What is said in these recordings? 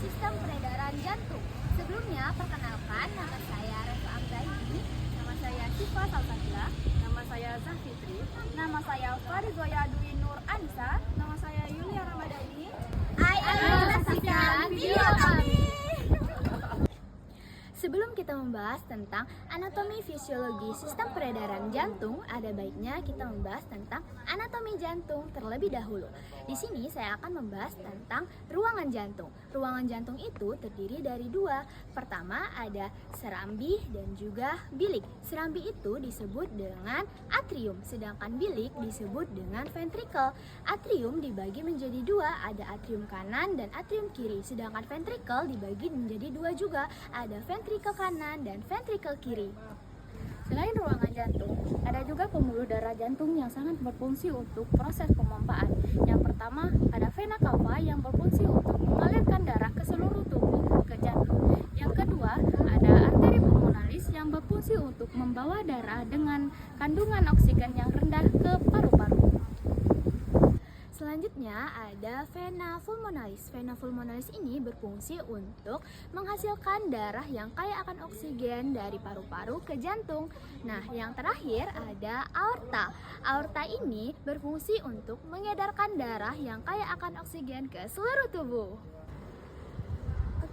sistem peredaran jantung. Sebelumnya, perkenalkan, nama saya Refa Amzaini, Nama saya Siva Salsabila. Nama saya Zahfitri. Nama saya Farizoya Dwi Nur Anissa. Nama saya Yulia Ramadhani. Ayo saksikan video kami. Sebelum kita membahas tentang anatomi fisiologi sistem peredaran jantung, ada baiknya kita membahas tentang anatomi jantung terlebih dahulu. Di sini saya akan membahas tentang ruangan jantung. Ruangan jantung itu terdiri dari dua. Pertama ada serambi dan juga bilik. Serambi itu disebut dengan atrium, sedangkan bilik disebut dengan ventricle. Atrium dibagi menjadi dua, ada atrium kanan dan atrium kiri, sedangkan ventricle dibagi menjadi dua juga, ada ventricle kanan dan ventricle kiri. Selain ruangan jantung, ada juga pembuluh darah jantung yang sangat berfungsi untuk proses pemompaan. Yang pertama, ada vena cava yang berfungsi untuk mengalirkan darah ke seluruh tubuh ke jantung. Yang kedua, ada arteri pulmonalis yang berfungsi untuk membawa darah dengan kandungan oksigen yang rendah ke paru-paru. Selanjutnya ada vena pulmonalis. Vena pulmonalis ini berfungsi untuk menghasilkan darah yang kaya akan oksigen dari paru-paru ke jantung. Nah, yang terakhir ada aorta. Aorta ini berfungsi untuk mengedarkan darah yang kaya akan oksigen ke seluruh tubuh.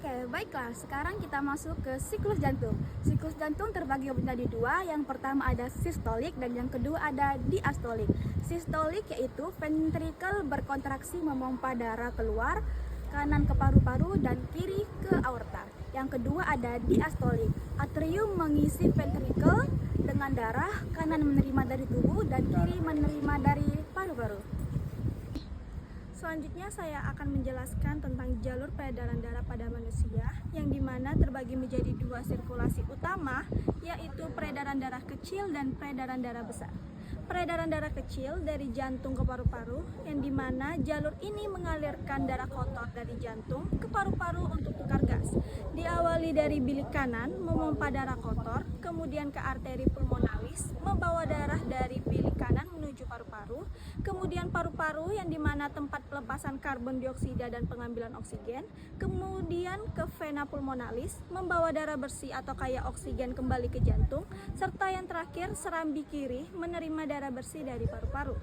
Oke, baiklah. Sekarang kita masuk ke siklus jantung. Siklus jantung terbagi menjadi dua. Yang pertama ada sistolik dan yang kedua ada diastolik. Sistolik yaitu ventrikel berkontraksi memompa darah keluar kanan ke paru-paru dan kiri ke aorta. Yang kedua ada diastolik. Atrium mengisi ventrikel dengan darah, kanan menerima dari tubuh dan kiri menerima dari paru-paru. Selanjutnya saya akan menjelaskan tentang jalur peredaran darah pada manusia yang dimana terbagi menjadi dua sirkulasi utama, yaitu peredaran darah kecil dan peredaran darah besar. Peredaran darah kecil dari jantung ke paru-paru yang dimana jalur ini mengalirkan darah kotor dari jantung ke paru-paru untuk tukar gas. Diawali dari bilik kanan memompa darah kotor, kemudian ke arteri pulmonalis membawa darah dari bilik kanan menuju paru-paru, kemudian paru-paru yang dimana tempat pelepasan karbon dioksida dan pengambilan oksigen, kemudian ke vena pulmonalis membawa darah bersih atau kaya oksigen kembali ke jantung, serta yang terakhir serambi kiri menerima darah bersih dari paru-paru.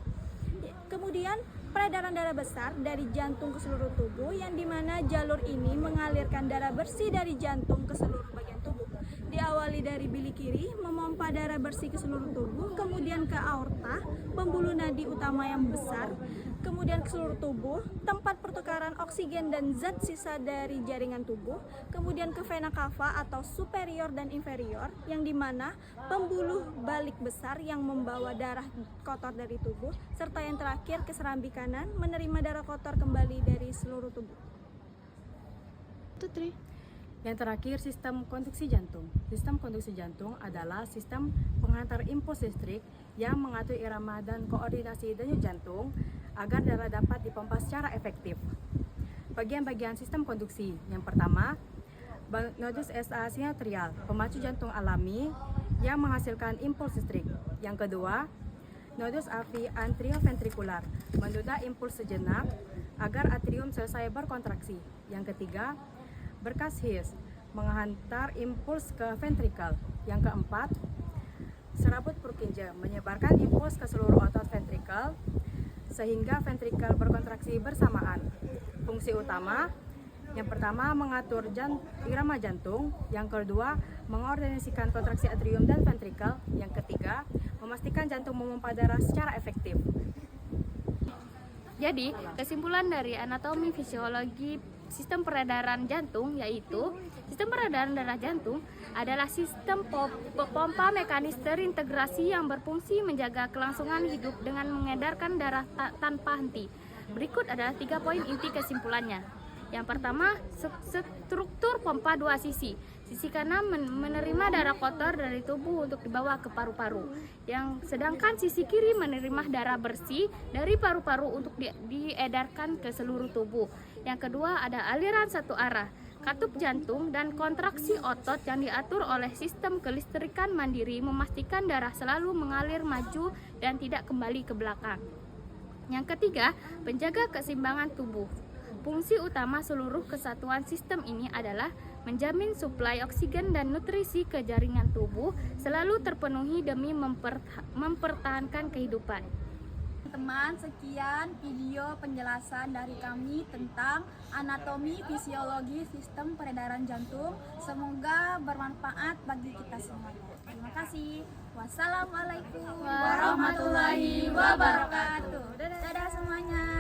Kemudian peredaran darah besar dari jantung ke seluruh tubuh yang dimana jalur ini mengalirkan darah bersih dari jantung ke seluruh bagian tubuh. Diawali dari bilik kiri memompa darah bersih ke seluruh tubuh, kemudian ke aorta, pembuluh nadi utama yang besar, kemudian ke seluruh tubuh, tempat pertukaran oksigen dan zat sisa dari jaringan tubuh, kemudian ke vena cava atau superior dan inferior, yang dimana pembuluh balik besar yang membawa darah kotor dari tubuh, serta yang terakhir ke serambi kanan menerima darah kotor kembali dari seluruh tubuh. Tutri. Yang terakhir, sistem konduksi jantung. Sistem konduksi jantung adalah sistem penghantar impuls listrik yang mengatur irama dan koordinasi denyut jantung agar darah dapat dipompa secara efektif. Bagian-bagian sistem konduksi. Yang pertama, nodus SA sinoatrial, pemacu jantung alami yang menghasilkan impuls listrik. Yang kedua, nodus AV atrioventrikular, menunda impuls sejenak agar atrium selesai berkontraksi. Yang ketiga, berkas His, menghantar impuls ke ventrikel. Yang keempat, serabut Purkinje, menyebarkan impuls ke seluruh otot ventrikel sehingga ventrikel berkontraksi bersamaan. Fungsi utama, yang pertama mengatur irama jantung, yang kedua mengordinasikan kontraksi atrium dan ventrikel, yang ketiga memastikan jantung memompa darah secara efektif. Jadi, kesimpulan dari anatomi fisiologi sistem peredaran jantung yaitu sistem peredaran darah jantung adalah sistem pompa mekanis terintegrasi yang berfungsi menjaga kelangsungan hidup dengan mengedarkan darah tanpa henti. Berikut adalah 3 poin inti kesimpulannya. Yang pertama, struktur pompa dua sisi. Sisi kanan menerima darah kotor dari tubuh untuk dibawa ke paru-paru. Sedangkan sisi kiri menerima darah bersih dari paru-paru untuk diedarkan ke seluruh tubuh. Yang kedua ada aliran satu arah, katup jantung dan kontraksi otot yang diatur oleh sistem kelistrikan mandiri memastikan darah selalu mengalir maju dan tidak kembali ke belakang. Yang ketiga, penjaga keseimbangan tubuh. Fungsi utama seluruh kesatuan sistem ini adalah menjamin suplai oksigen dan nutrisi ke jaringan tubuh selalu terpenuhi demi mempertahankan kehidupan. Teman-teman, sekian video penjelasan dari kami tentang anatomi fisiologi sistem peredaran jantung. Semoga bermanfaat bagi kita semuanya. Terima kasih. Wassalamualaikum warahmatullahi wabarakatuh. Dadah semuanya.